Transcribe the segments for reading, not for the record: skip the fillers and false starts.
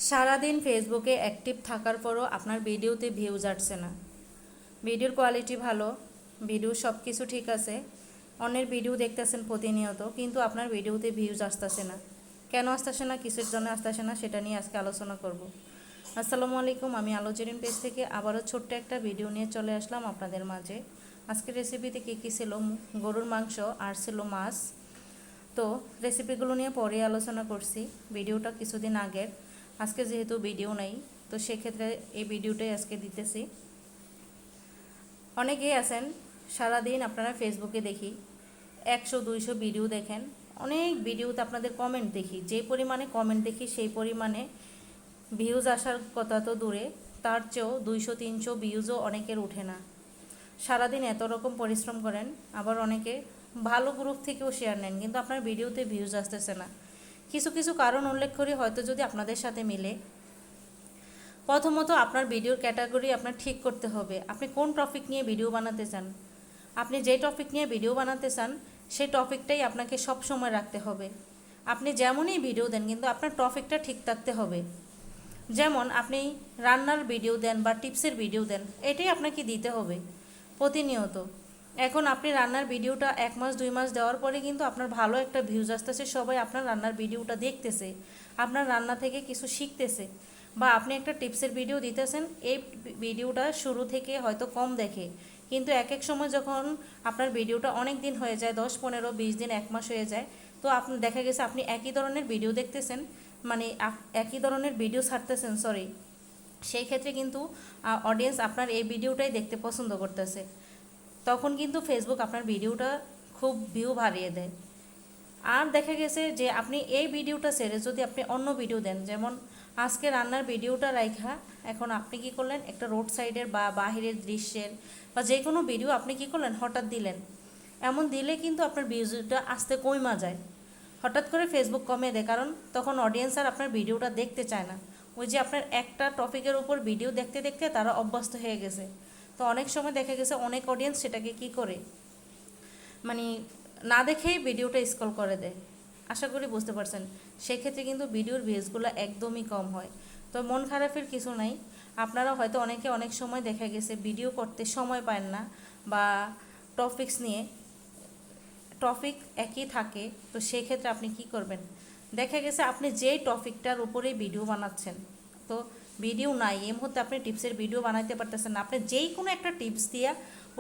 সারাদিন ফেসবুকে অ্যাক্টিভ থাকার পরও আপনার ভিডিওতে ভিউজ আসছে না। ভিডিওর কোয়ালিটি ভালো, ভিডিও সব কিছু ঠিক আছে, অন্যের ভিডিও দেখতেছেন প্রতিনিয়ত, কিন্তু আপনার ভিডিওতে ভিউজ আসতেছে না। কেন আসতেছে না, কিসের জন্য আসতেছে না, সেটা নিয়ে আজকে আলোচনা করব। আসসালামু আলাইকুম, আমি আলো জেরিন পেজ থেকে আবারও ছোট্ট একটা ভিডিও নিয়ে চলে আসলাম আপনাদের মাঝে। আজকের রেসিপিতে কী ছিল, গরুর মাংস আর ছিল মাছ। তো রেসিপিগুলো নিয়ে পরে আলোচনা করছি, ভিডিওটা কিছুদিন আগের। আজকে যেহেতু ভিডিও নেই, তো সেক্ষেত্রে এই ভিডিওটাই আজকে দিতেছি। অনেকেই আছেন সারাদিন আপনারা ফেসবুকে দেখি 100-200 ভিডিও দেখেন, অনেক ভিডিওতে আপনাদের কমেন্ট দেখি, যে পরিমাণে কমেন্ট দেখি সেই পরিমাণে ভিউজ আসার কথা তো দূরে, তার চেয়েও 200-300 ভিউজও অনেকের ওঠে না। সারাদিন এত রকম পরিশ্রম করেন, আবার অনেকে ভালো গ্রুপ থেকেও শেয়ার নেন, কিন্তু আপনার ভিডিওতে ভিউজ আসতেছে না। কিছু কিছু কারণ উল্লেখ করি, হয়তো যদি আপনাদের সাথে মিলে। প্রথমত, আপনার ভিডিওর ক্যাটাগরি আপনার ঠিক করতে হবে। আপনি কোন টপিক নিয়ে ভিডিও বানাতে চান, আপনি যে টপিক নিয়ে ভিডিও বানাতে চান সেই টপিকটাই আপনাকে সব সময় রাখতে হবে। আপনি যেমনই ভিডিও দেন, কিন্তু আপনার টপিকটা ঠিক থাকতে হবে। যেমন আপনি রান্নার ভিডিও দেন বা টিপসের ভিডিও দেন, এটাই আপনাকে দিতে হবে প্রতিনিয়ত। এখন আপনি রান্নার ভিডিওটা 1 মাস 2 মাস দেওয়ার পরে কিন্তু আপনার ভালো একটা ভিউজ আসতেছে, সবাই আপনার রান্নার ভিডিওটা দেখতেছে, আপনার রান্না থেকে কিছু শিখতেছে। বা আপনি একটা টিপসের ভিডিও দিতেছেন, এই ভিডিওটা শুরু থেকে হয়তো কম দেখে, কিন্তু এক এক সময় যখন আপনার ভিডিওটা অনেক দিন হয়ে যায়, 10-15-20 দিন 1 মাস হয়ে যায়, তো আপনি দেখা গেছে আপনি একই ধরনের ভিডিও দেখতেছেন, মানে একই ধরনের ভিডিও ছাড়তেছেন, সেই ক্ষেত্রে কিন্তু অডিয়েন্স আপনার এই ভিডিওটাই দেখতে পছন্দ করতেছে। তখন কিন্তু ফেসবুক আপনার ভিডিওটা খুব ভিউ বাড়িয়ে দেয়। আর দেখা গেছে যে আপনি এই ভিডিওটা ছেড়ে যদি আপনি অন্য ভিডিও দেন, যেমন আজকে রান্নার ভিডিওটা রাইখা এখন আপনি কি করলেন, একটা রোড সাইডের বা বাহিরের দৃশ্যের বা যে কোনো ভিডিও আপনি কি করলেন, হঠাৎ দিলেন, এমন দিলে কিন্তু আপনার ভিউজটা আসতে কমা যায়, হঠাৎ করে ফেসবুক কমে দেয়, কারণ তখন অডিয়েন্স আর আপনার ভিডিওটা দেখতে চায় না। ওই যে আপনার একটা টপিকের উপর ভিডিও দেখতে দেখতে তারা অভ্যস্ত হয়ে গেছে। তো অনেক সময় দেখা গেছে অনেক অডিয়েন্স সেটাকে কি করে, মানে না দেখেই ভিডিওটা স্ক্রল করে দেয়। আশা করি বুঝতে পারছেন। সেক্ষেত্রে কিন্তু ভিডিওর ভিউজগুলো একদমই কম হয়। তো মন খারাপের কিছু নাই। আপনারা হয়তো অনেকে অনেক সময় দেখা গেছে ভিডিও করতে সময় পান না, বা টপিকস নিয়ে টপিক একই থাকে, তো সেই ক্ষেত্রে আপনি কি করবেন, দেখা গেছে আপনি যেই টপিকটার উপরেই ভিডিও বানাচ্ছেন, তো ভিডিও নাই এই মুহূর্তে আপনি টিপসের ভিডিও বানাইতে পারতেছেন না, আপনি যেই কোনো একটা টিপস দিয়া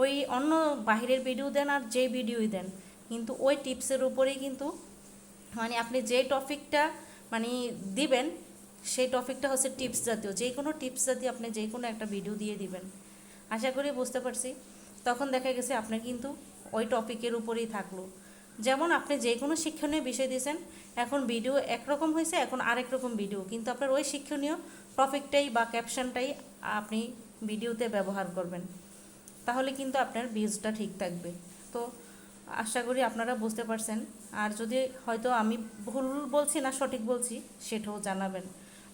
ওই অন্য বাহিরের ভিডিও দেন আর যেই ভিডিওই দেন, কিন্তু ওই টিপসের উপরেই কিন্তু, মানে আপনি যেই টপিকটা মানে দিবেন, সেই টপিকটা হচ্ছে টিপস জাতীয়, যে কোনো টিপস জাতীয় আপনি যে কোনো একটা ভিডিও দিয়ে দিবেন। আশা করি বুঝতে পারছি। তখন দেখা গেছে আপনার কিন্তু ওই টপিকের উপরেই থাকলো। যেমন আপনি যে কোনো শিক্ষণীয় বিষয় দিয়েছেন, এখন ভিডিও একরকম হয়েছে, এখন আরেক রকম ভিডিও, কিন্তু আপনার ওই শিক্ষণীয় টপিকটাই বা ক্যাপশনটাই আপনি ভিডিওতে ব্যবহার করবেন, তাহলে কিন্তু আপনার ভিউজটা ঠিক থাকবে। তো আশা করি আপনারা বুঝতে পারছেন। আর যদি হয়তো আমি ভুল বলছি না সঠিক বলছি, সেটাও জানাবেন।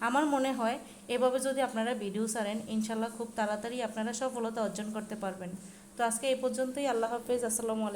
আমার মনে হয় এভাবে যদি আপনারা ভিডিও ছাড়েন, ইনশাল্লাহ খুব তাড়াতাড়ি আপনারা সফলতা অর্জন করতে পারবেন। তো আজকে এই পর্যন্তই। আল্লাহ হাফেজ, আসসালামু আলাইকুম।